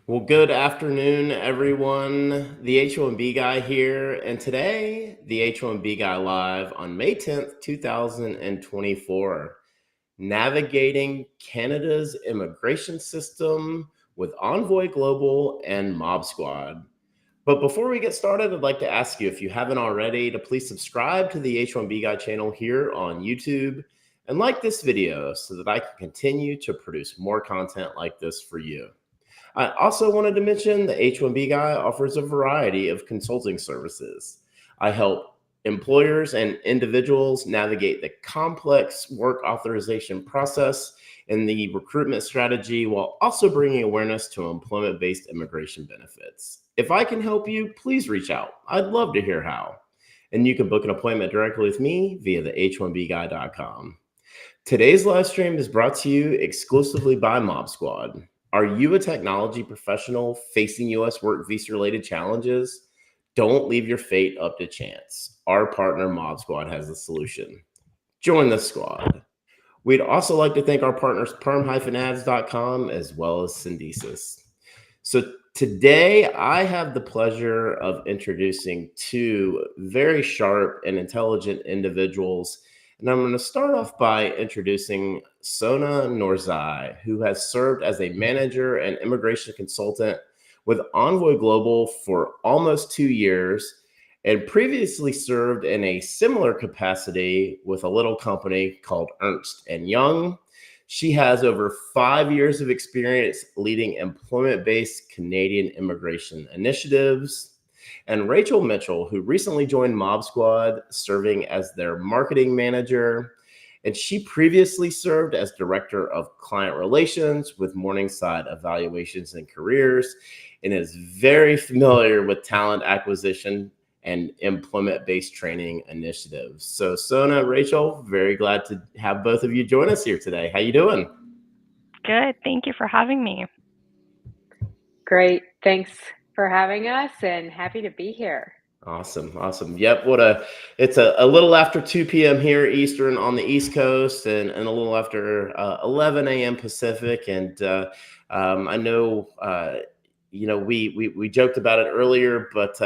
Well, good afternoon, everyone. The H1B Guy here, and today, the H1B Guy live on May 10th, 2024, navigating Canada's immigration system with Envoy Global and MobSquad. But before we get started, I'd like to ask you, if you haven't already, to please subscribe to the H1B Guy channel here on YouTube and like this video so that I can continue to produce more content like this for you. I also wanted to mention the H1B Guy offers a variety of consulting services. I help employers and individuals navigate the complex work authorization process and the recruitment strategy while also bringing awareness to employment-based immigration benefits. If I can help you, please reach out. I'd love to hear how. And you can book an appointment directly with me via the h1bguy.com. Today's live stream is brought to you exclusively by MobSquad. Are you a technology professional facing U.S. work visa-related challenges? Don't leave your fate up to chance. Our partner MobSquad has the solution. Join the squad. We'd also like to thank our partners PERM-Ads.com as well as Syndesis. So today I have the pleasure of introducing two very sharp and intelligent individuals. And I'm going to start off by introducing Sona Noorzai, who has served as a manager and immigration consultant with Envoy Global for almost 2 years and previously served in a similar capacity with a little company called Ernst & Young. She has over 5 years of experience leading employment-based Canadian immigration initiatives. And Rachel Mitchell, who recently joined MobSquad, serving as their marketing manager. And she previously served as director of client relations with Morningside Evaluations and Careers and is very familiar with talent acquisition and employment-based training initiatives. So Sona, Rachel, very glad to have both of you join us here today. How you doing? Good. Thank you for having me. Great. Thanks for having us and happy to be here. Awesome. Yep. It's a little after 2 p.m. here Eastern on the East Coast and a little after 11 a.m. Pacific. And I know, we joked about it earlier, but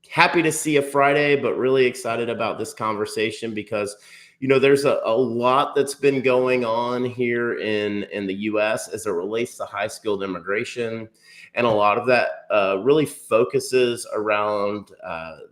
happy to see a Friday, but really excited about this conversation because, there's a lot that's been going on here in the U.S. as it relates to high skilled immigration. And a lot of that really focuses around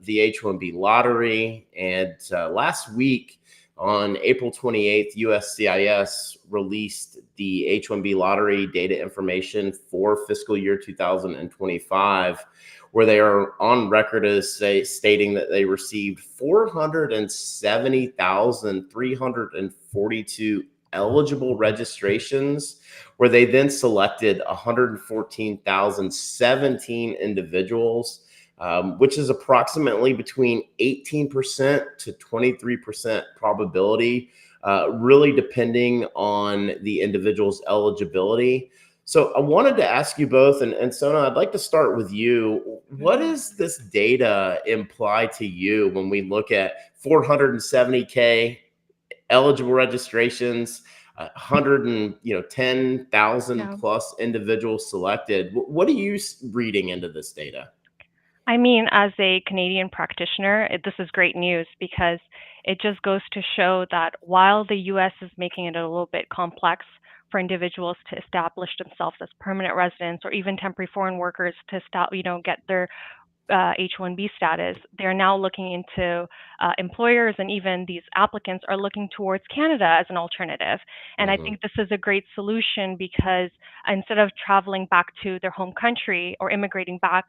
the H1B lottery. And last week on April 28th, USCIS released the H1B lottery data information for fiscal year 2025, where they are on record as stating that they received 470,342 eligible registrations, where they then selected 114,017 individuals, which is approximately between 18% to 23% probability, really depending on the individual's eligibility. So I wanted to ask you both, and Sona, I'd like to start with you. What does this data imply to you when we look at 470K eligible registrations, 110,000 plus individuals selected? What are you reading into this data? I mean, as a Canadian practitioner, this is great news because it just goes to show that while the U.S. is making it a little bit complex for individuals to establish themselves as permanent residents or even temporary foreign workers to get their H1B status, they're now looking into employers, and even these applicants are looking towards Canada as an alternative. And I think this is a great solution because instead of traveling back to their home country or immigrating back,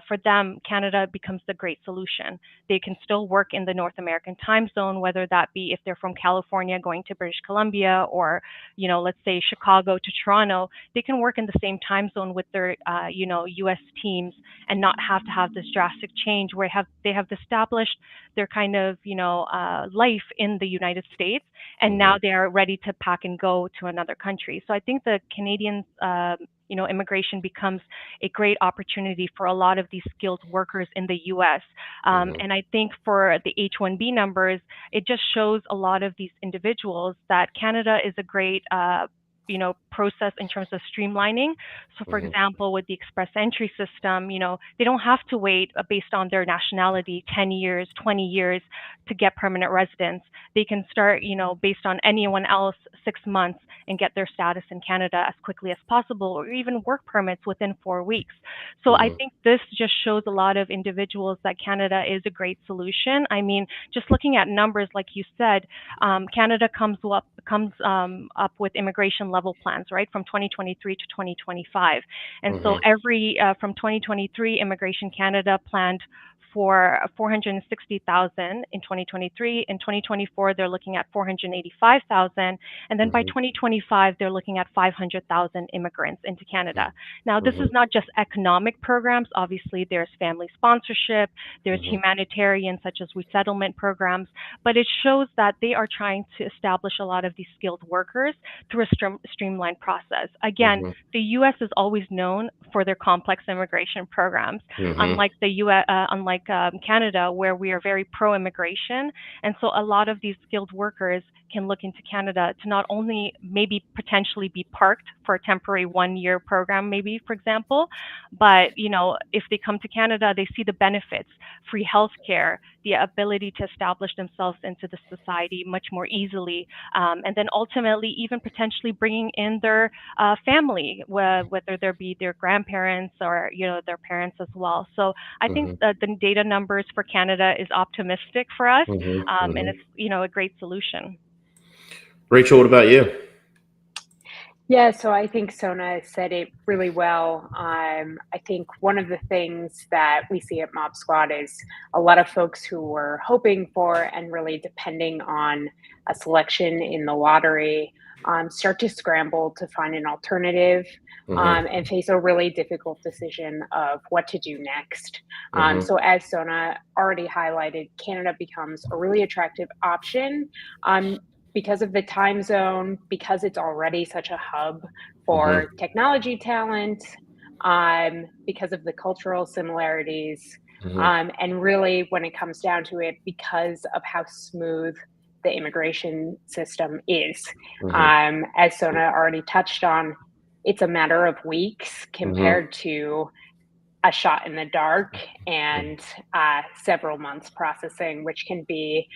for them, Canada becomes the great solution. They can still work in the North American time zone, whether that be if they're from California going to British Columbia, or, let's say Chicago to Toronto, they can work in the same time zone with their, US teams and not have to have this drastic change where they have established their kind of life in the United States, and now they are ready to pack and go to another country. So I think the Canadian immigration becomes a great opportunity for a lot of these skilled workers in the U.S. And I think for the H1B numbers, it just shows a lot of these individuals that Canada is a great process in terms of streamlining. So, for Mm-hmm. example, with the express entry system, they don't have to wait based on their nationality 10 years, 20 years to get permanent residence. They can start, based on anyone else, 6 months and get their status in Canada as quickly as possible, or even work permits within 4 weeks. So I Mm-hmm. think this just shows a lot of individuals that Canada is a great solution. I mean, just looking at numbers, like you said, Canada comes up with immigration level plans, right, from 2023 to 2025, and so Mm-hmm. every from 2023, Immigration Canada planned for 460,000 in 2023. In 2024, they're looking at 485,000, and then by Mm-hmm. 2025, they're looking at 500,000 immigrants into Canada. Now, this Mm-hmm. is not just economic programs. Obviously, there's family sponsorship, there's Mm-hmm. humanitarian, such as resettlement programs, but it shows that they are trying to establish a lot of these skilled workers through a streamlined process. Again, Mm-hmm. the U.S. is always known for their complex immigration programs, Mm-hmm. unlike Canada, where we are very pro-immigration, and so a lot of these skilled workers can look into Canada to not only maybe potentially be parked for a temporary 1 year program, maybe for example, but if they come to Canada, they see the benefits, free healthcare, the ability to establish themselves into the society much more easily, and then ultimately even potentially bringing in their family, whether there be their grandparents or their parents as well. So I think Mm-hmm. that the data numbers for Canada is optimistic for us, Mm-hmm. and Mm-hmm. it's a great solution. Rachel, what about you? Yeah, so I think Sona said it really well. I think one of the things that we see at MobSquad is a lot of folks who were hoping for and really depending on a selection in the lottery start to scramble to find an alternative Mm-hmm. and face a really difficult decision of what to do next. Mm-hmm. So, as Sona already highlighted, Canada becomes a really attractive option. Um, because of the time zone, because it's already such a hub Mm-hmm. for technology talent, because of the cultural similarities, Mm-hmm. and really when it comes down to it, because of how smooth the immigration system is. Mm-hmm. As Sona already touched on, it's a matter of weeks Mm-hmm. compared to a shot in the dark and several months processing, which can be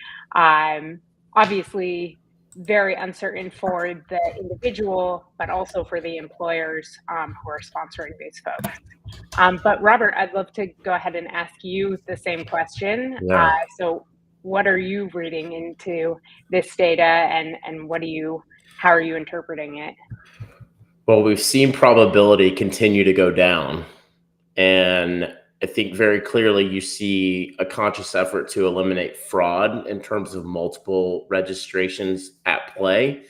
obviously very uncertain for the individual, but also for the employers who are sponsoring these folks. But Robert, I'd love to go ahead and ask you the same question. Yeah. So, what are you reading into this data, and how are you interpreting it? Well, we've seen probability continue to go down. And I think very clearly you see a conscious effort to eliminate fraud in terms of multiple registrations at play.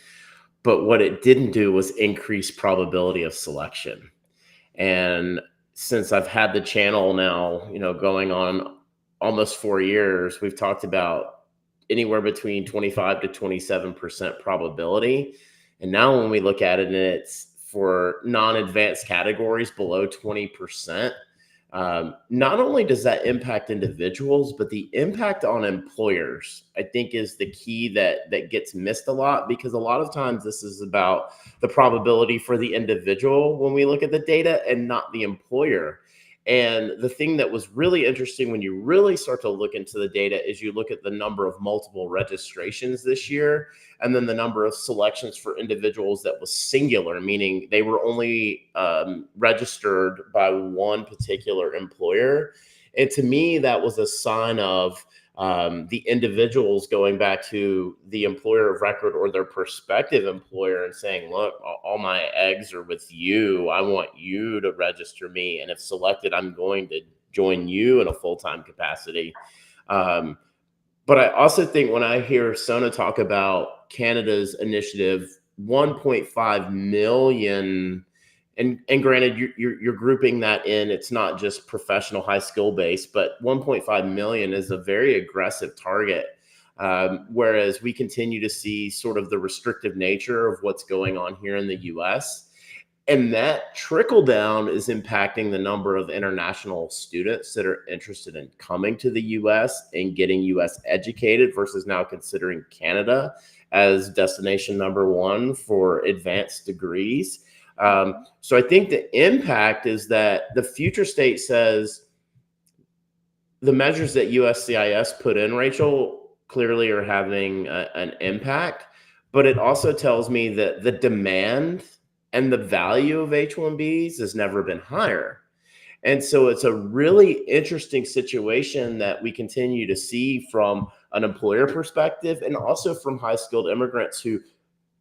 But what it didn't do was increase probability of selection. And since I've had the channel now, going on almost 4 years, we've talked about anywhere between 25 to 27% probability. And now when we look at it, and it's for non-advanced categories below 20%. Not only does that impact individuals, but the impact on employers, I think, is the key that gets missed a lot, because a lot of times this is about the probability for the individual when we look at the data and not the employer. And the thing that was really interesting when you really start to look into the data is you look at the number of multiple registrations this year, and then the number of selections for individuals that was singular, meaning they were only registered by one particular employer. And to me, that was a sign of the individuals going back to the employer of record or their prospective employer and saying, look, all my eggs are with you. I want you to register me. And if selected, I'm going to join you in a full-time capacity. But I also think when I hear Sona talk about Canada's initiative, 1.5 million, and granted, you're grouping that in, it's not just professional high skill base, but 1.5 million is a very aggressive target. Whereas we continue to see sort of the restrictive nature of what's going on here in the US. And that trickle down is impacting the number of international students that are interested in coming to the US and getting US educated versus now considering Canada as destination number one for advanced degrees. So I think the impact is that the future state says the measures that USCIS put in, Rachel, clearly are having an impact, but it also tells me that the demand and the value of H1Bs has never been higher. And so it's a really interesting situation that we continue to see from an employer perspective and also from high skilled immigrants who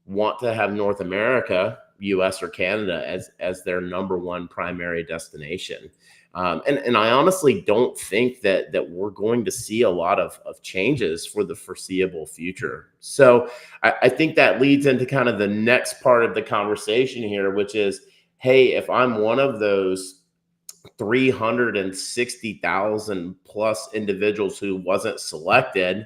want to have North America, US or Canada, as their number one primary destination. And I honestly don't think that we're going to see a lot of changes for the foreseeable future. So I think that leads into kind of the next part of the conversation here, which is, hey, if I'm one of those 360,000 plus individuals who wasn't selected,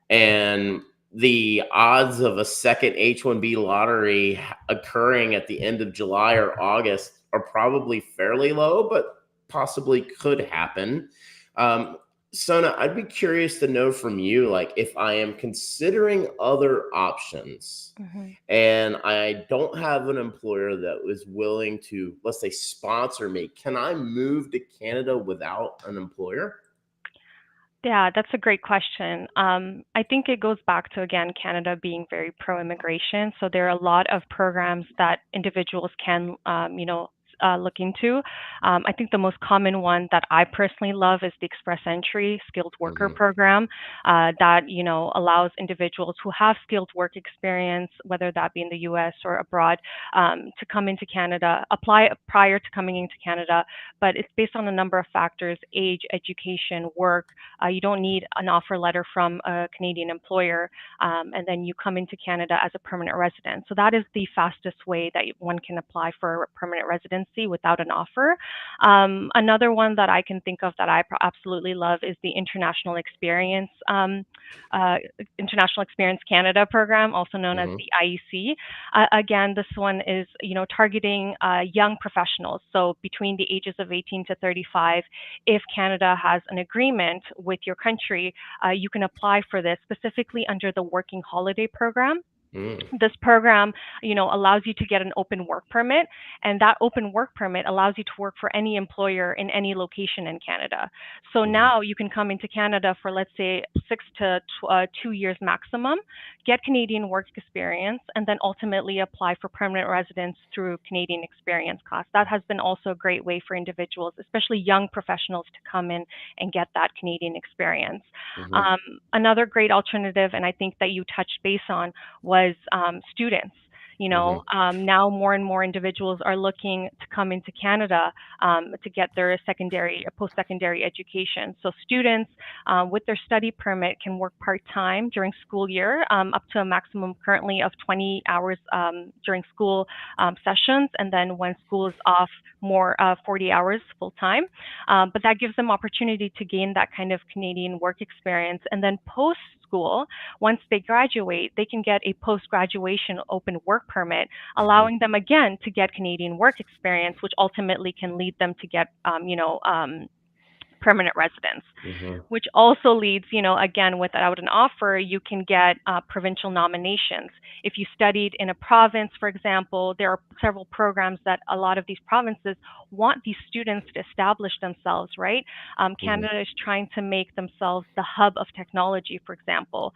and the odds of a second H1B lottery occurring at the end of July or August are probably fairly low, but possibly could happen. Sona, I'd be curious to know from you, like, if I am considering other options Mm-hmm. and I don't have an employer that is willing to, let's say, sponsor me, can I move to Canada without an employer? Yeah, that's a great question. I think it goes back to, again, Canada being very pro-immigration. So there are a lot of programs that individuals can, look into. I think the most common one that I personally love is the Express Entry Skilled Worker Mm-hmm. Program that, allows individuals who have skilled work experience, whether that be in the US or abroad, to come into Canada, apply prior to coming into Canada. But it's based on a number of factors: age, education, work. You don't need an offer letter from a Canadian employer, and then you come into Canada as a permanent resident. So that is the fastest way that one can apply for permanent residency without an offer. Another one that I can think of that I absolutely love is the uh, International Experience Canada program, also known as Mm-hmm. the IEC. Again, this one is targeting young professionals, so between the ages of 18 to 35. If Canada has an agreement with your country, you can apply for this specifically under the Working Holiday Program. Mm-hmm. This program, allows you to get an open work permit, and that open work permit allows you to work for any employer in any location in Canada. So Mm-hmm. now you can come into Canada for, let's say, 2 years maximum, get Canadian work experience, and then ultimately apply for permanent residence through Canadian Experience Class. That has been also a great way for individuals, especially young professionals, to come in and get that Canadian experience. Mm-hmm. Um, Another great alternative, and I think that you touched base on, was students. Mm-hmm. Now more and more individuals are looking to come into Canada to get their post-secondary education. So students with their study permit can work part-time during school year, up to a maximum currently of 20 hours during school sessions, and then when school is off, more 40 hours full-time. But that gives them opportunity to gain that kind of Canadian work experience, and then post-school, once they graduate, they can get a post-graduation open work permit, Mm-hmm. allowing them again to get Canadian work experience, which ultimately can lead them to get, permanent residence, Mm-hmm. which also leads, again, without an offer, you can get provincial nominations. If you studied in a province, for example, there are several programs that a lot of these provinces want these students to establish themselves, right? Mm-hmm. Canada is trying to make themselves the hub of technology, for example.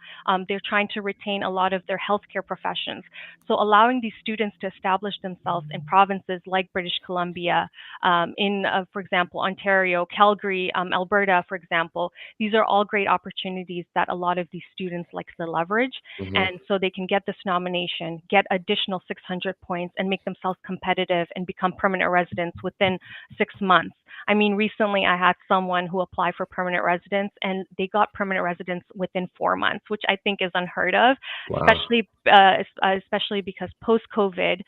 They're trying to retain a lot of their healthcare professions. So allowing these students to establish themselves in provinces like British Columbia, for example, Ontario, Calgary, Alberta, for example, these are all great opportunities that a lot of these students like to leverage. Mm-hmm. And so they can get this nomination, get additional 600 points, and make themselves competitive and become permanent residents within 6 months. I mean, recently I had someone who applied for permanent residence and they got permanent residence within 4 months, which I think is unheard of, Wow. especially because post COVID,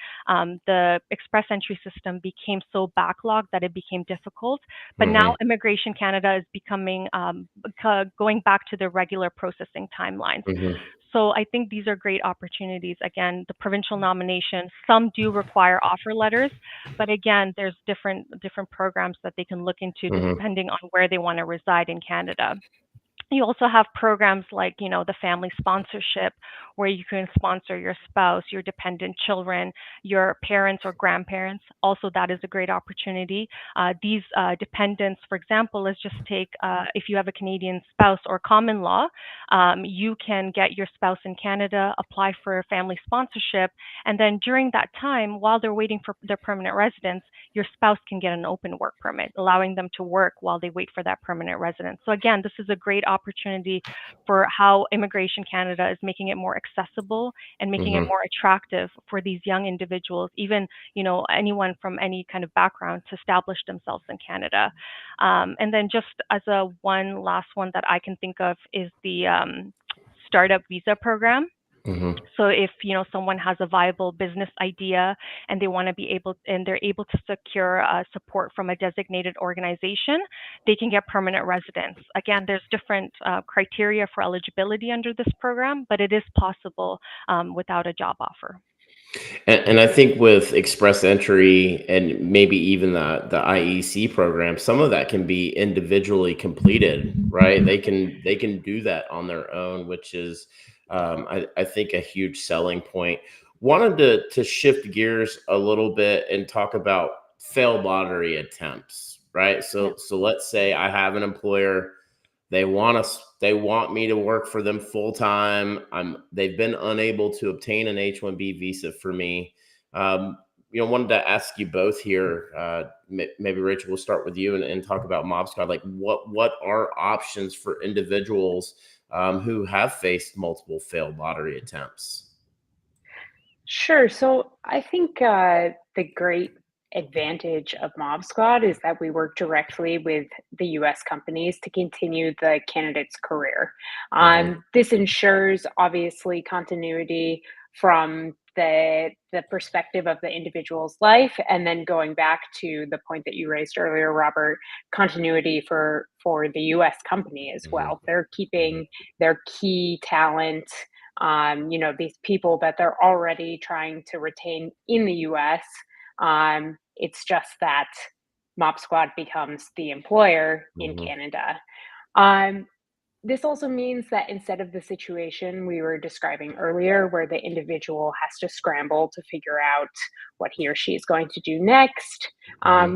the express entry system became so backlogged that it became difficult. But Mm-hmm. now Immigration Canada is becoming going back to the regular processing timelines. Mm-hmm. So I think these are great opportunities. Again, the provincial nomination, some do require offer letters, but again, there's different programs that they can look into Mm-hmm. depending on where they want to reside in Canada. You also have programs like, the family sponsorship, where you can sponsor your spouse, your dependent children, your parents or grandparents. Also, that is a great opportunity. These dependents, for example, let's just take if you have a Canadian spouse or common law, you can get your spouse in Canada, apply for family sponsorship, and then during that time, while they're waiting for their permanent residence, your spouse can get an open work permit, allowing them to work while they wait for that permanent residence. So again, this is a great opportunity for how Immigration Canada is making it more accessible and making it more attractive for these young individuals, even, anyone from any kind of background, to establish themselves in Canada. And then just as a one last one that I can think of is the startup visa program. So if someone has a viable business idea and they want to be able and they're able to secure support from a designated organization, they can get permanent residence. Again, there's different criteria for eligibility under this program, but it is possible without a job offer. And I think with express entry and maybe even the IEC program, some of that can be individually completed, right? They can do that on their own, which is I think a huge selling point. Wanted to shift gears a little bit and talk about failed lottery attempts, right? Yeah. So let's say I have an employer. They want me to work for them full time. They've been unable to obtain an H1B visa for me. Wanted to ask you both here. Maybe Rachel, we'll start with you and talk about MobSquad. Like, what are options for individuals who have faced multiple failed lottery attempts? Sure. So I think the great advantage of MobSquad is that we work directly with the US companies to continue the candidate's career. This ensures obviously continuity from the perspective of the individual's life, and then going back to the point that you raised earlier, Robert, continuity for the US company as well. They're keeping their key talent, these people that they're already trying to retain in the US. It's just that MobSquad becomes the employer in Canada. Um, this also means that instead of the situation we were describing earlier, where the individual has to scramble to figure out what he or she is going to do next,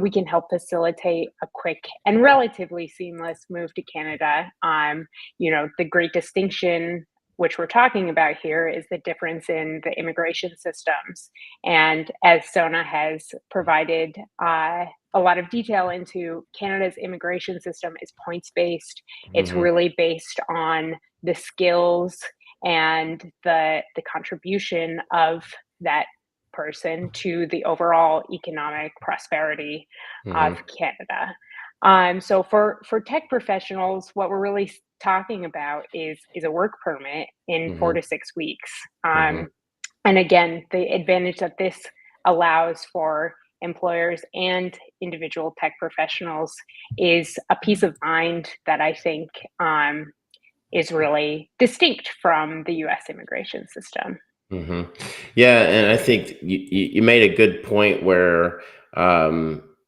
we can help facilitate a quick and relatively seamless move to Canada. The great distinction which we're talking about here is the difference in the immigration systems. And as Sona has provided a lot of detail into, Canada's immigration system is points based. It's really based on the skills and the contribution of that person to the overall economic prosperity of Canada. So for tech professionals, what we're really talking about is a work permit in 4 to 6 weeks. And again, the advantage that this allows for employers and individual tech professionals is a peace of mind that I think is really distinct from the US immigration system. Yeah, and I think you made a good point where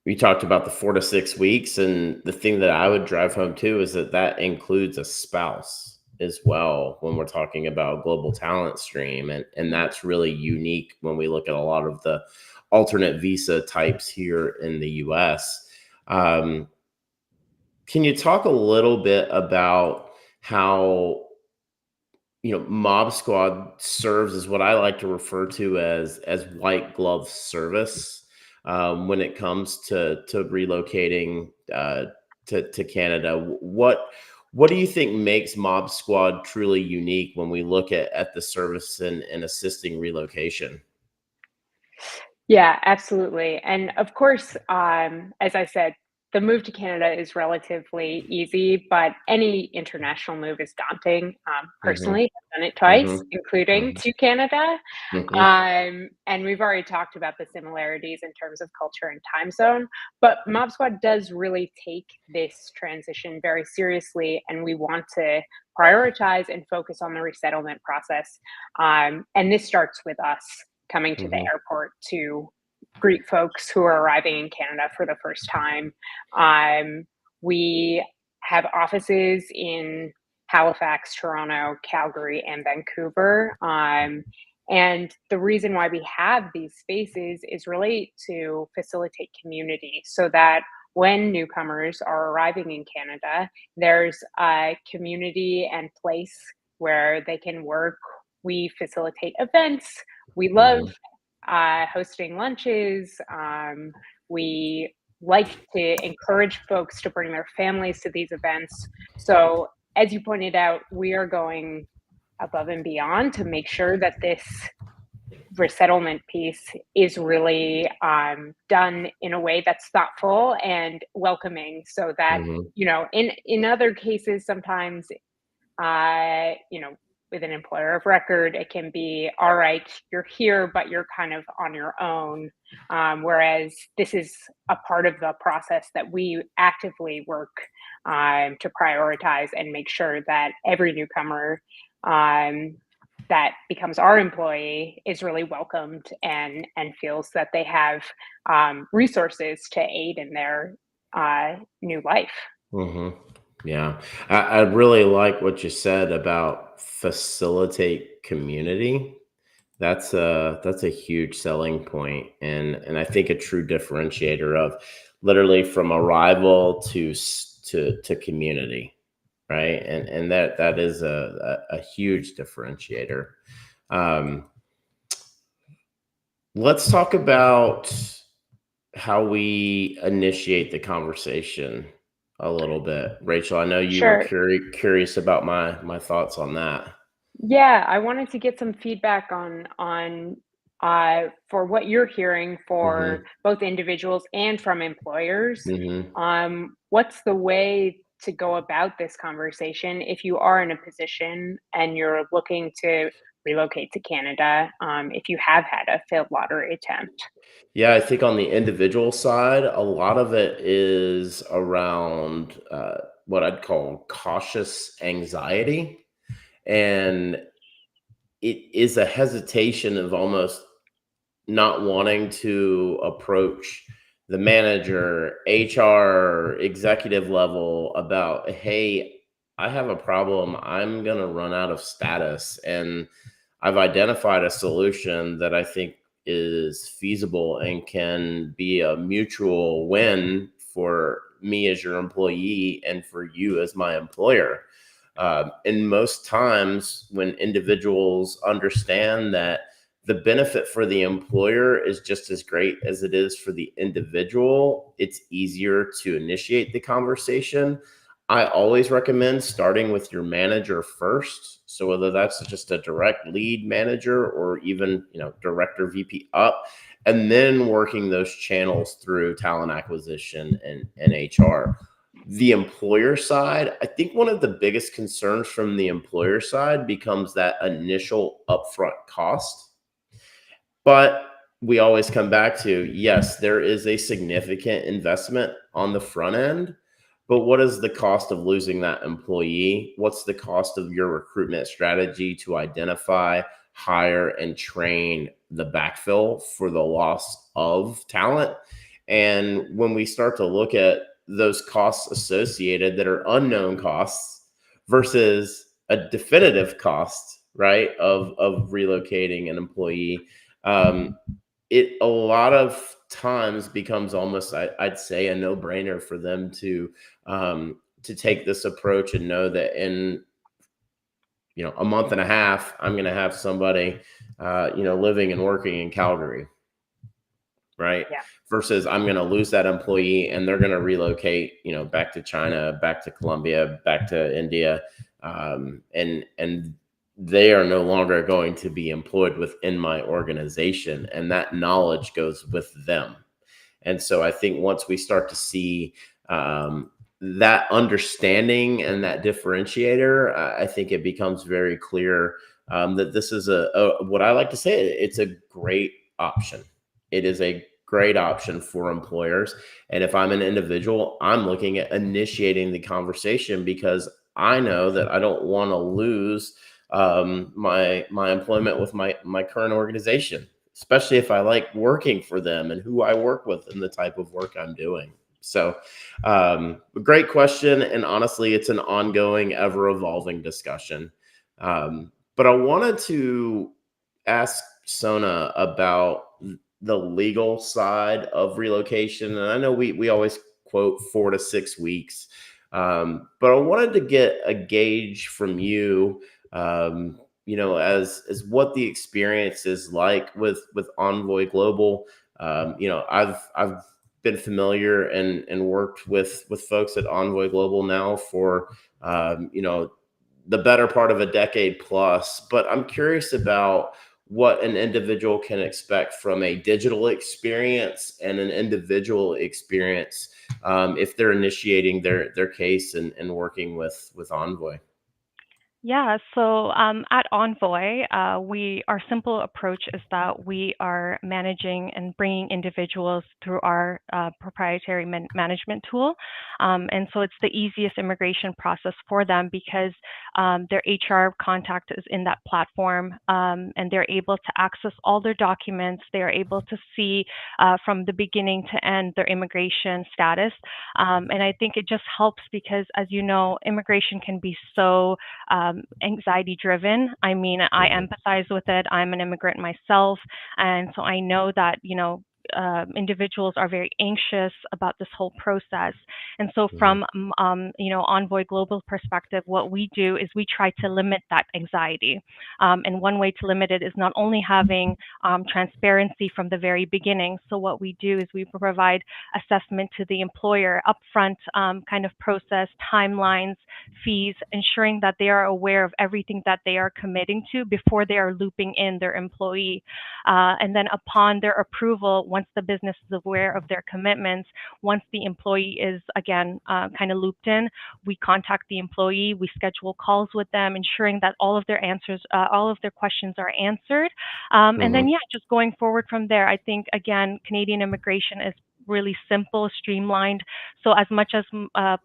you talked about the 4 to 6 weeks, and the thing that I would drive home too is that includes a spouse as well when we're talking about global talent stream, and that's really unique when we look at a lot of the alternate visa types here in the US. Can you talk a little bit about how MobSquad serves as what I like to refer to as white glove service when it comes to relocating to Canada. What do you think makes MobSquad truly unique when we look at the service and assisting relocation? Yeah, absolutely. And of course, as I said, the move to Canada is relatively easy, but any international move is daunting. Hmm. Personally, I've done it twice, Hmm. including Hmm. to Canada. Hmm. And we've already talked about the similarities in terms of culture and time zone, but Mob Squad does really take this transition very seriously, and we want to prioritize and focus on the resettlement process. And this starts with us coming to the Hmm. airport to greet folks who are arriving in Canada for the first time. We have offices in Halifax, Toronto, Calgary, and Vancouver. And the reason why we have these spaces is really to facilitate community so that when newcomers are arriving in Canada, there's a community and place where they can work. We facilitate events. We love Mm-hmm. hosting lunches. We like to encourage folks to bring their families to these events. So, as you pointed out, we are going above and beyond to make sure that this resettlement piece is really done in a way that's thoughtful and welcoming so that, Mm-hmm. in other cases, sometimes with an employer of record, it can be, all right, you're here, but you're kind of on your own. Whereas this is a part of the process that we actively work to prioritize and make sure that every newcomer that becomes our employee is really welcomed and feels that they have resources to aid in their new life. Mm-hmm. Yeah, I really like what you said about facilitate community. That's a huge selling point, and I think a true differentiator of literally from arrival to community, right? And that is a huge differentiator. Um, let's talk about how we initiate the conversation a little bit. Rachel, I know you were Sure. curious about my thoughts on that. Yeah, I wanted to get some feedback on for what you're hearing for Hmm. both individuals and from employers. Hmm. What's the way to go about this conversation if you are in a position and you're looking to relocate to Canada, if you have had a failed lottery attempt? Yeah, I think on the individual side, a lot of it is around what I'd call cautious anxiety. And it is a hesitation of almost not wanting to approach the manager, HR, executive level about, hey, I have a problem. I'm going to run out of status. And I've identified a solution that I think is feasible and can be a mutual win for me as your employee and for you as my employer. And most times, when individuals understand that the benefit for the employer is just as great as it is for the individual, it's easier to initiate the conversation. I always recommend starting with your manager first. So whether that's just a direct lead manager or even, director, VP up, and then working those channels through talent acquisition and HR. The employer side, I think one of the biggest concerns from the employer side becomes that initial upfront cost. But we always come back to, yes, there is a significant investment on the front end, but what is the cost of losing that employee? What's the cost of your recruitment strategy to identify, hire, and train the backfill for the loss of talent? And when we start to look at those costs associated that are unknown costs versus a definitive cost, right, of relocating an employee, um, it a lot of times becomes almost, I'd say, a no-brainer for them to take this approach and know that in a month and a half, I'm going to have somebody living and working in Calgary, right? Yeah. Versus I'm going to lose that employee and they're going to relocate, back to China, back to Colombia, back to India, and they are no longer going to be employed within my organization, and that knowledge goes with them. And so I think once we start to see that understanding and that differentiator, I think it becomes very clear that this is what I like to say, it's a great option. It is a great option for employers. And if I'm an individual, I'm looking at initiating the conversation because I know that I don't want to lose my employment with my current organization, especially if I like working for them and who I work with and the type of work I'm doing. So, great question. And honestly, it's an ongoing, ever evolving discussion. But I wanted to ask Sona about the legal side of relocation. And I know we always quote 4 to 6 weeks. But I wanted to get a gauge from you, as what the experience is like with Envoy Global. I've been familiar and worked with folks at Envoy Global now for the better part of a decade plus. But I'm curious about what an individual can expect from a digital experience and an individual experience if they're initiating their case and working with Envoy. Yeah, so at Envoy, our simple approach is that we are managing and bringing individuals through our proprietary management tool. And so it's the easiest immigration process for them because their HR contact is in that platform, and they're able to access all their documents. They are able to see from the beginning to end their immigration status. And I think it just helps because, as you know, immigration can be so anxiety driven. I mean, I Mhm. empathize with it. I'm an immigrant myself. And so I know that, individuals are very anxious about this whole process. And so Mhm. from, Envoy Global perspective, what we do is we try to limit that anxiety. And one way to limit it is not only having transparency from the very beginning. So what we do is we provide assessment to the employer upfront, kind of process, timelines, fees, ensuring that they are aware of everything that they are committing to before they are looping in their employee. And then upon their approval, once the business is aware of their commitments, once the employee is again kind of looped in, we contact the employee, we schedule calls with them, ensuring that all of their questions are answered. And then, Mhm. yeah, just going forward from there, I think, again, Canadian immigration is really simple, streamlined. So as much as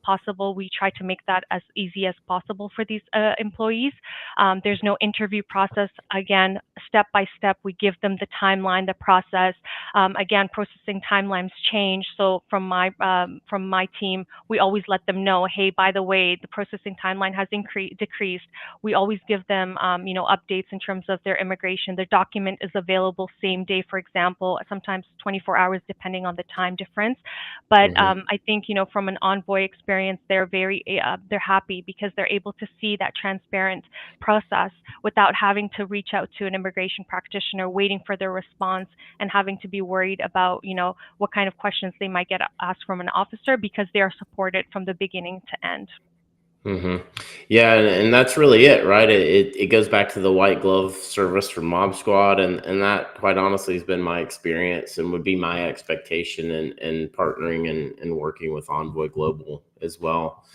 possible, we try to make that as easy as possible for these employees. There's no interview process. Again, step by step, we give them the timeline, the process. Again, processing timelines change. So from my team, we always let them know, hey, by the way, the processing timeline has decreased. We always give them, updates in terms of their immigration. Their document is available same day, for example, sometimes 24 hours, depending on the time difference. But Mhm. I think, from an Envoy experience, they're happy because they're able to see that transparent process without having to reach out to an immigration practitioner, waiting for their response, and having to be worried about, what kind of questions they might get asked from an officer because they are supported from the beginning to end. Hmm. Yeah, and that's really it, right? It goes back to the white glove service from Mob Squad, and that, quite honestly, has been my experience and would be my expectation in partnering and working with Envoy Global as well.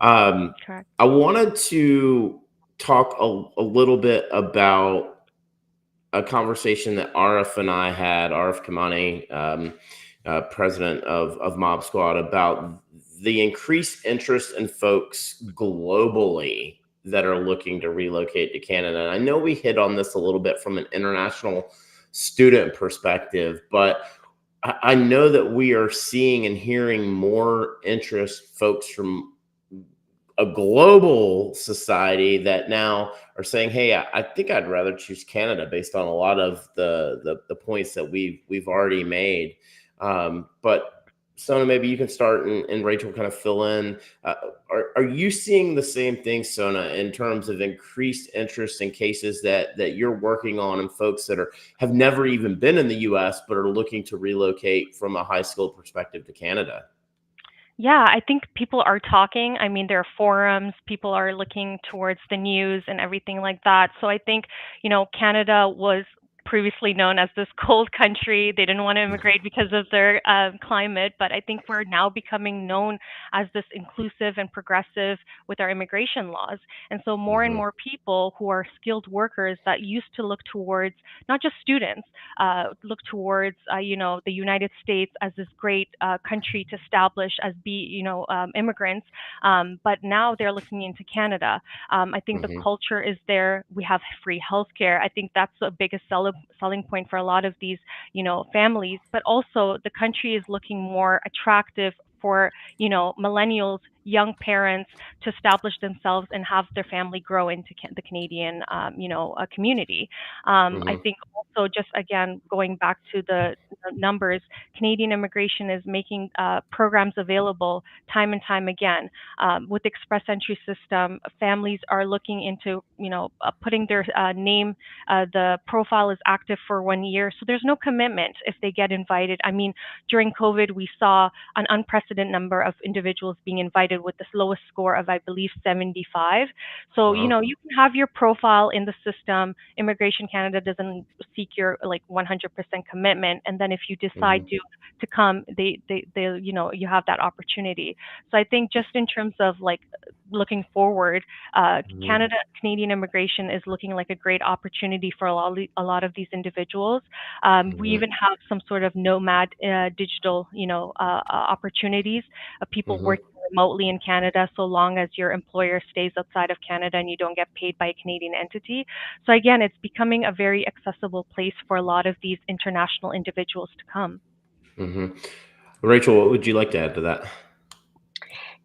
Um, Correct. I wanted to talk a little bit about a conversation that Arif and I had, Arif Kamani, president of Mob Squad, about the increased interest in folks globally that are looking to relocate to Canada. And I know we hit on this a little bit from an international student perspective, but I know that we are seeing and hearing more interest, folks from a global society that now are saying, "Hey, I think I'd rather choose Canada based on a lot of the points that we've already made." But Sona, maybe you can start, and Rachel kind of fill in. Are you seeing the same thing, Sona, in terms of increased interest in cases that you're working on, and folks that have never even been in the U.S. but are looking to relocate from a high school perspective to Canada? Yeah, I think people are talking. I mean, there are forums, people are looking towards the news and everything like that. So I think, Canada was previously known as this cold country. They didn't want to immigrate because of their climate, but I think we're now becoming known as this inclusive and progressive with our immigration laws. And so more and Hmm. more people who are skilled workers that used to look towards not just students, look towards the United States as this great country to establish as immigrants, but now they're looking into Canada. I think the Hmm. culture is there. We have free healthcare. I think that's the biggest selling point for a lot of these families. But also the country is looking more attractive for, millennials, young parents to establish themselves and have their family grow into the Canadian, community. I think also, just again, going back to the numbers, Canadian immigration is making programs available time and time again. With the express entry system, families are looking into, putting their name. The profile is active for 1 year, so there's no commitment if they get invited. I mean, during COVID, we saw an unprecedented number of individuals being invited with the lowest score of, I believe, 75. So, Wow. you can have your profile in the system. Immigration Canada doesn't seek your 100% commitment, and then if you decide to come, they you have that opportunity. So I think, just in terms of looking forward, Canadian immigration is looking like a great opportunity for a lot of these individuals. We even have some sort of nomad digital, opportunities of people working remotely in Canada, so long as your employer stays outside of Canada and you don't get paid by a Canadian entity. So again, it's becoming a very accessible place for a lot of these international individuals to come. Rachel, what would you like to add to that?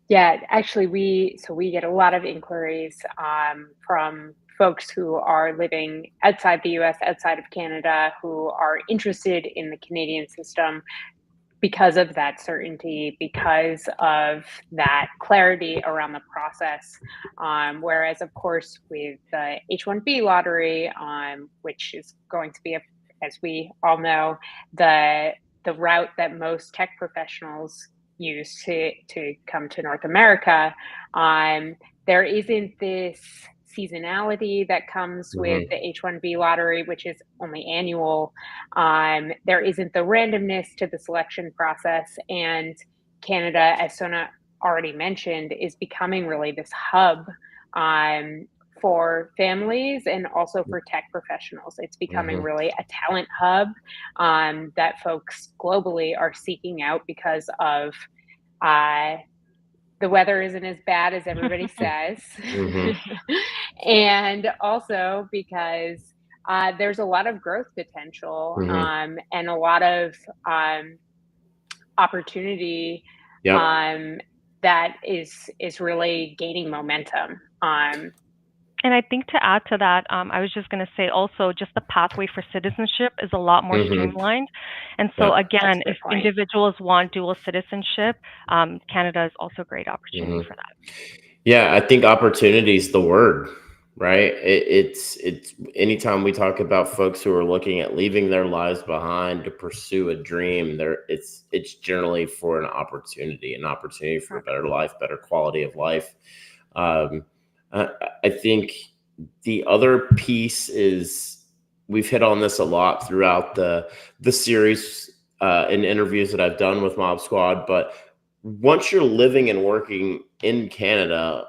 Yeah, actually, we get a lot of inquiries from folks who are living outside the US, outside of Canada, who are interested in the Canadian system because of that certainty, because of that clarity around the process. Whereas, of course, with the H1B lottery, which is going to be, as we all know, the route that most tech professionals use to come to North America, there isn't this seasonality that comes with the H1B lottery, which is only annual. There isn't the randomness to the selection process. And Canada, as Sona already mentioned, is becoming really this hub for families and also for tech professionals. It's becoming really a talent hub that folks globally are seeking out because of the weather isn't as bad as everybody says. And also because there's a lot of growth potential and a lot of opportunity that is really gaining momentum. And I think, to add to that, I was just going to say also, just the pathway for citizenship is a lot more streamlined. And so again, if individuals want dual citizenship, Canada is also a great opportunity for that. Yeah, I think opportunity is the word, right? It's anytime we talk about folks who are looking at leaving their lives behind to pursue a dream, it's generally for an opportunity for a better life, better quality of life. I think the other piece is, we've hit on this a lot throughout the series in interviews that I've done with MobSquad, but once you're living and working in Canada,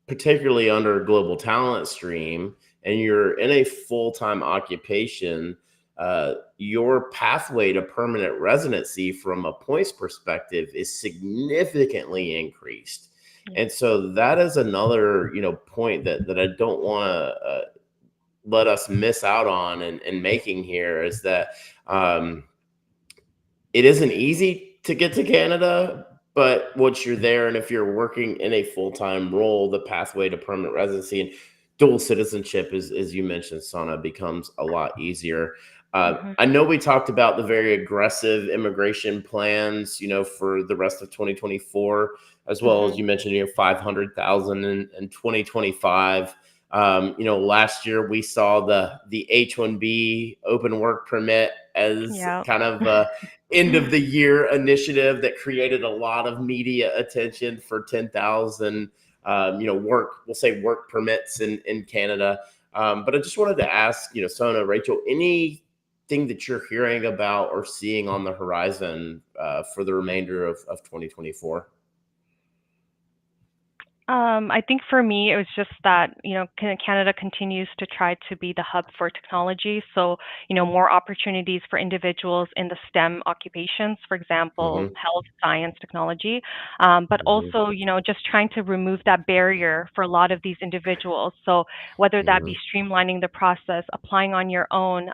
particularly under a global talent stream, and you're in a full-time occupation, your pathway to permanent residency from a points perspective is significantly increased. And so that is another, point that I don't want to let us miss out on and making here, is that it isn't easy to get to Canada, but once you're there, and if you're working in a full-time role, the pathway to permanent residency and dual citizenship, as you mentioned, Sona, becomes a lot easier. I know we talked about the very aggressive immigration plans, for the rest of 2024, as well as you mentioned, 500,000 in 2025. Last year we saw the H1B open work permit as kind of a end of the year initiative that created a lot of media attention for 10,000, work permits in Canada. But I just wanted to ask, Sona, Rachel, anything that you're hearing about or seeing on the horizon for the remainder of 2024? I think for me, it was just that, Canada continues to try to be the hub for technology. So, more opportunities for individuals in the STEM occupations, for example, Mm-hmm. health, science, technology, but Mm-hmm. also, just trying to remove that barrier for a lot of these individuals. So whether that be streamlining the process, applying on your own,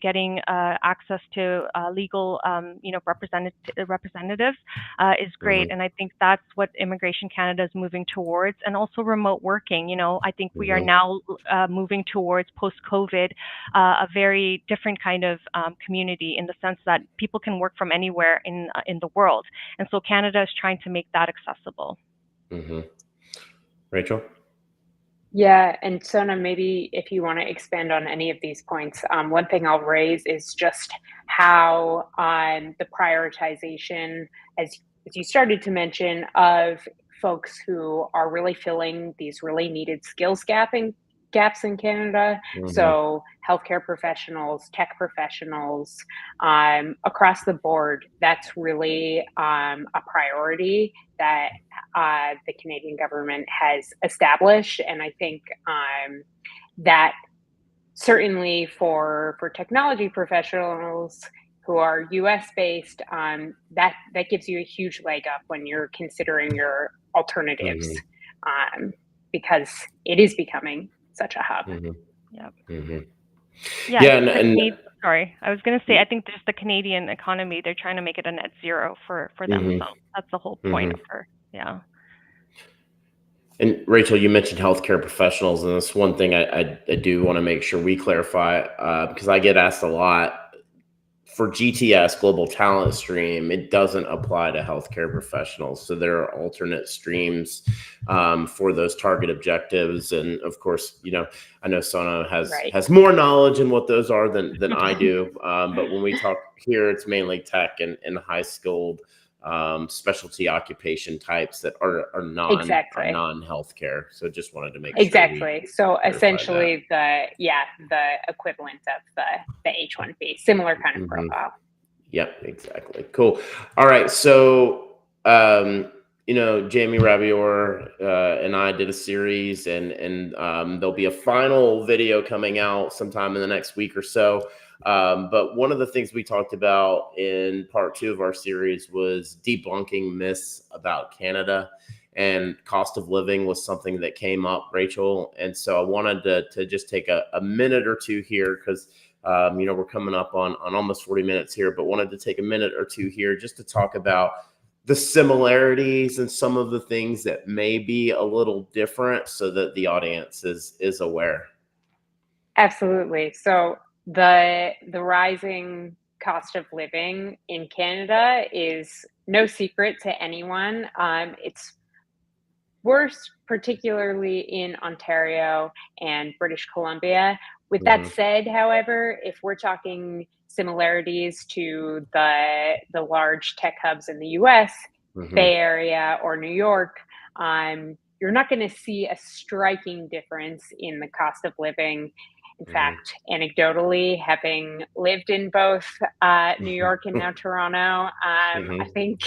getting access to legal, representatives is great. Mm-hmm. And I think that's what Immigration Canada is moving towards, and also remote working. I think we are Mm-hmm. now moving towards post-COVID a very different kind of community, in the sense that people can work from anywhere in the world, and so Canada is trying to make that accessible. Mm-hmm. Rachel? Yeah, and Sona, maybe if you want to expand on any of these points, one thing I'll raise is just how the prioritization, as you started to mention, of folks who are really filling these really needed gaps in Canada. Mm-hmm. So healthcare professionals, tech professionals, across the board, that's really a priority that the Canadian government has established, and I think that certainly for technology professionals who are U.S. based, that gives you a huge leg up when you're considering your alternatives, Mm-hmm. um, because it is becoming such a hub. Mm-hmm. Yeah. Mm-hmm. Yeah, I Yeah, think and sorry, I was going to say, I think just the Canadian economy, they're trying to make it a net zero for mm-hmm. themselves. That's the whole point Mm-hmm. of her. Yeah. And Rachel, you mentioned healthcare professionals, and that's one thing I do want to make sure we clarify, because I get asked a lot. For GTS, Global Talent Stream, it doesn't apply to healthcare professionals. So there are alternate streams for those target objectives. And of course, I know Sona Right. has more knowledge in what those are than I do. But when we talk here, it's mainly tech and high skilled specialty occupation types that are Exactly. non healthcare. So just wanted to make sure we Exactly. So clarify that. essentially, the equivalent of the H1B, similar kind of Mm-hmm. profile. Yep, exactly. Cool. All right. So, Jamie Ravior and I did a series, and there'll be a final video coming out sometime in the next week or so. But one of the things we talked about in part 2 of our series was debunking myths about Canada, and cost of living was something that came up, Rachel. And so I wanted to just take a minute or two here, because we're coming up on almost 40 minutes here, but wanted to take a minute or two here just to talk about the similarities and some of the things that may be a little different, so that the audience is aware. Absolutely. So the rising cost of living in Canada is no secret to anyone. It's worse, particularly in Ontario and British Columbia. With that Mm-hmm. said, however, if we're talking similarities to the large tech hubs in the US, Mm-hmm. Bay Area or New York, you're not going to see a striking difference in the cost of living. In Mm-hmm. fact, anecdotally, having lived in both New York and now Toronto, I Mm-hmm. think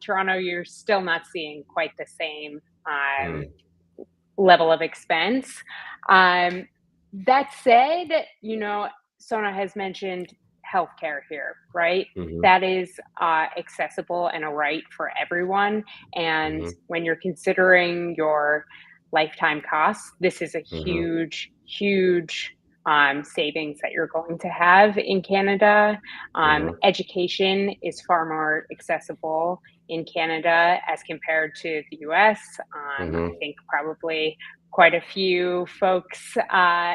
Toronto, you're still not seeing quite the same level of expense. Um, that said, Sona has mentioned healthcare here, right? Mm-hmm. That is accessible and a right for everyone. And Mm-hmm. when you're considering your lifetime costs, this is a Mm-hmm. huge, huge savings that you're going to have in Canada. Mm-hmm. Education is far more accessible in Canada as compared to the US. I Mm-hmm. think probably quite a few folks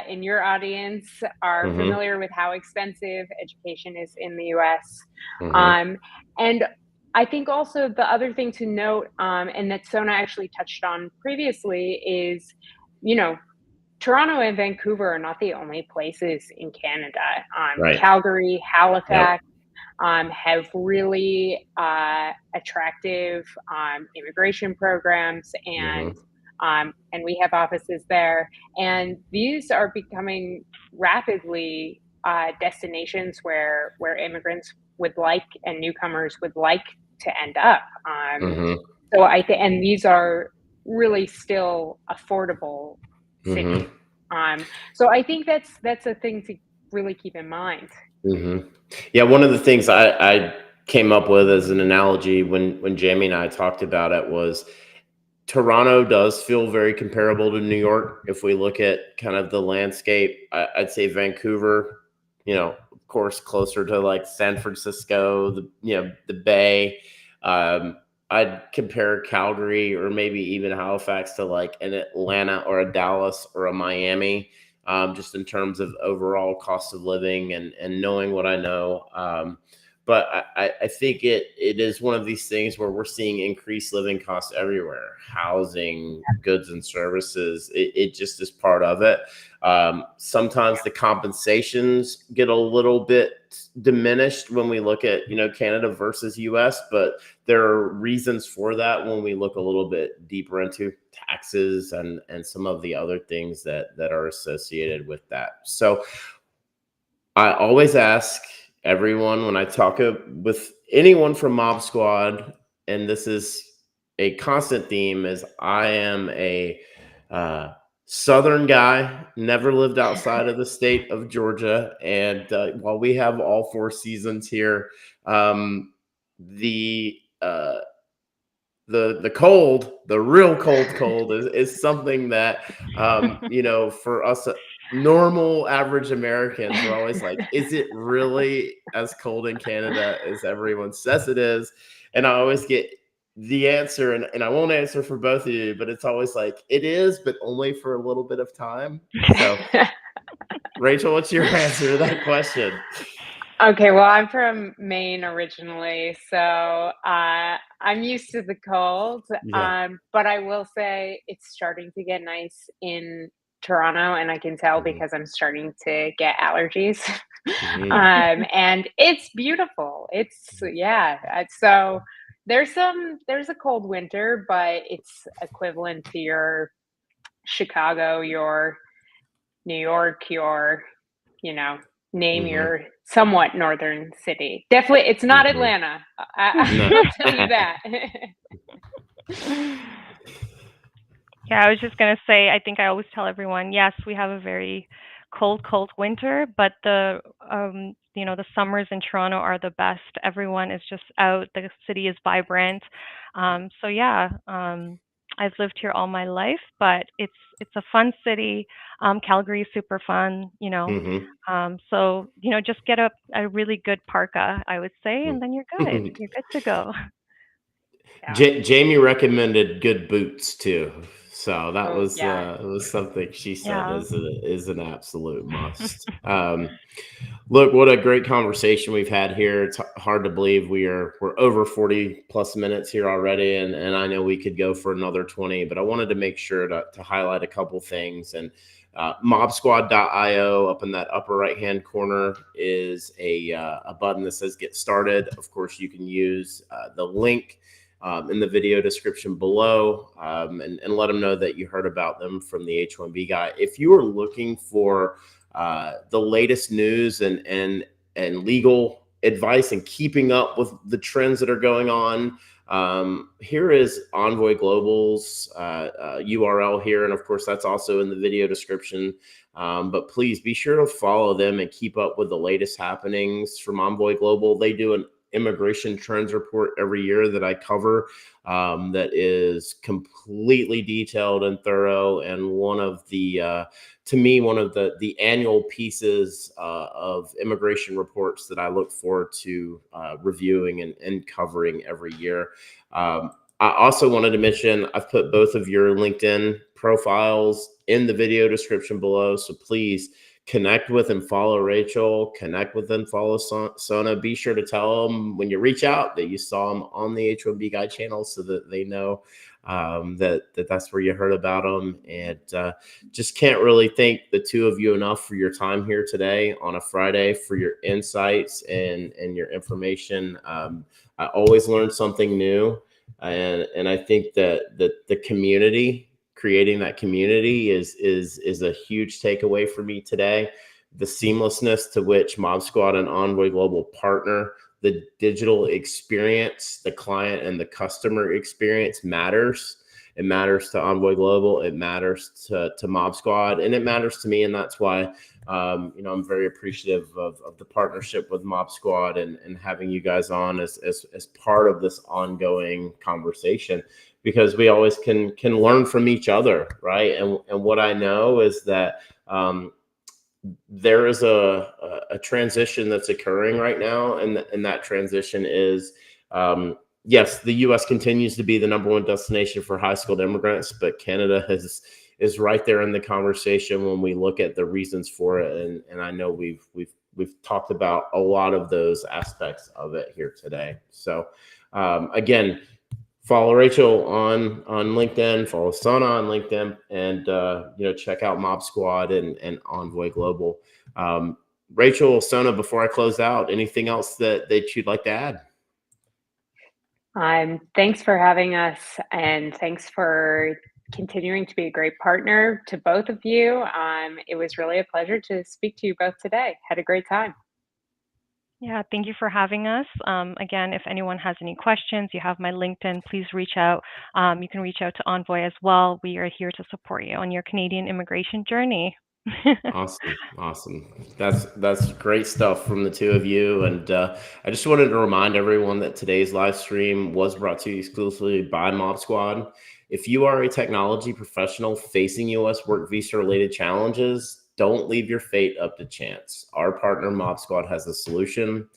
in your audience are Mm-hmm. familiar with how expensive education is in the US. Mm-hmm. And I think also the other thing to note, and that Sona actually touched on previously, is, Toronto and Vancouver are not the only places in Canada. Right. Calgary, Yep. Halifax, have really attractive immigration programs, Mm-hmm. and we have offices there. And these are becoming rapidly destinations where immigrants would like, and newcomers would like to end up. Mm-hmm. So I think, and these are really still affordable cities. So I think that's a thing to really keep in mind. Yeah, one of the things I came up with as an analogy when Jamie and I talked about it was Toronto does feel very comparable to New York. If we look at kind of the landscape, I'd say Vancouver, of course, closer to like San Francisco, the Bay. I'd compare Calgary or maybe even Halifax to like an Atlanta or a Dallas or a Miami, just in terms of overall cost of living and knowing what I know. But I think it is one of these things where we're seeing increased living costs everywhere, housing, goods and services. It just is part of it. Sometimes the compensations get a little bit diminished when we look at, Canada versus US, but there are reasons for that when we look a little bit deeper into taxes and some of the other things that are associated with that. So I always ask everyone when I talk with anyone from MobSquad, and this is a constant theme, is I am a Southern guy, never lived outside of the state of Georgia. And while we have all 4 seasons here, the the real cold is something that for us normal average Americans, we're always like, is it really as cold in Canada as everyone says it is? And I always get the answer, and I won't answer for both of you, but it's always like, it is, but only for a little bit of time. So Rachel, what's your answer to that question? Okay, well, I'm from Maine originally, so I'm used to the cold. Yeah. But I will say it's starting to get nice in Toronto, and I can tell Mhm. because I'm starting to get allergies. Mhm. And it's beautiful. So there's a cold winter, but it's equivalent to your Chicago, your New York, your, you know, name Mhm. your somewhat northern city. Definitely, it's not Mhm. Atlanta. No. I'll tell you that. Yeah, I was just gonna say, I think I always tell everyone, yes, we have a very cold winter, but the summers in Toronto are the best. Everyone is just out. The city is vibrant. So yeah, I've lived here all my life, but it's a fun city. Calgary is super fun, Mhm. So just get a really good parka, I would say, and then you're good. You're good to go. Yeah. Jamie recommended good boots too, so that Oh, was yeah. something she said Yeah. is an absolute must. Look, what a great conversation we've had here. It's hard to believe we're over 40 plus minutes here already, and I know we could go for another 20, but I wanted to make sure to highlight a couple things. And mobsquad.io, up in that upper right hand corner, is a button that says get started. Of course, you can use the link in the video description below, and let them know that you heard about them from the H1B guy. If you are looking for the latest news and legal advice and keeping up with the trends that are going on, here is Envoy Global's URL here, and of course that's also in the video description. But please be sure to follow them and keep up with the latest happenings from Envoy Global. They do an immigration trends report every year that I cover, that is completely detailed and thorough, and one of the to me, one of the annual pieces of immigration reports that I look forward to reviewing and covering every year. I also wanted to mention I've put both of your LinkedIn profiles in the video description below, so please connect with and follow Rachel, connect with and follow Sona. Be sure to tell them when you reach out that you saw them on the H1B Guy channel so that they know that's where you heard about them. And just can't really thank the two of you enough for your time here today on a Friday, for your insights and your information. I always learn something new. And I think that the community, creating that community is a huge takeaway for me today. The seamlessness to which MobSquad and Envoy Global partner, the digital experience, the client and the customer experience matters. It matters to Envoy Global. It matters to MobSquad, and it matters to me. And that's why, I'm very appreciative of the partnership with MobSquad and having you guys on as part of this ongoing conversation, because we always can learn from each other, right? And what I know is that there is a transition that's occurring right now, and that transition is, yes, the U.S. continues to be the #1 destination for high-skilled immigrants, but Canada is right there in the conversation when we look at the reasons for it, and I know we've talked about a lot of those aspects of it here today. So, again, follow Rachel on LinkedIn, follow Sona on LinkedIn, and check out MobSquad and Envoy Global. Rachel, Sona, before I close out, anything else that you'd like to add? Thanks for having us, and thanks for continuing to be a great partner to both of you. It was really a pleasure to speak to you both today. Had a great time. Yeah, thank you for having us. Again, if anyone has any questions, you have my LinkedIn, please reach out. You can reach out to Envoy as well. We are here to support you on your Canadian immigration journey. Awesome. That's great stuff from the two of you. And I just wanted to remind everyone that today's live stream was brought to you exclusively by MobSquad. If you are a technology professional facing U.S. work visa related challenges, don't leave your fate up to chance. Our partner MobSquad has a solution.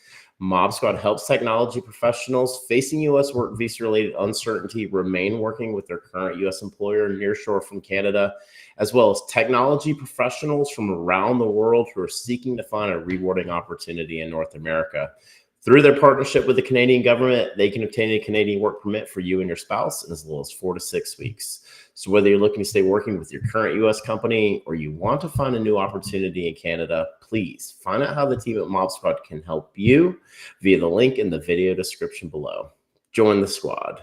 MobSquad helps technology professionals facing U.S. work visa related uncertainty remain working with their current U.S. employer nearshore from Canada, as well as technology professionals from around the world who are seeking to find a rewarding opportunity in North America. Through their partnership with the Canadian government, they can obtain a Canadian work permit for you and your spouse in as little as 4 to 6 weeks. So whether you're looking to stay working with your current U.S. company or you want to find a new opportunity in Canada, please find out how the team at MobSquad can help you via the link in the video description below. Join the squad.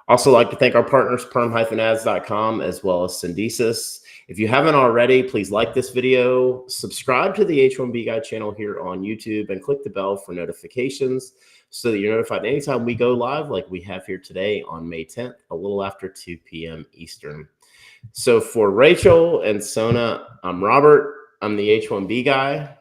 Also like to thank our partners, PERM-ads.com, as well as Syndesis. If you haven't already, please like this video, subscribe to the H1B Guy channel here on YouTube, and click the bell for notifications so that you're notified anytime we go live like we have here today on May 10th, a little after 2 p.m. Eastern. So for Rachel and Sona, I'm Robert. I'm the H1B Guy.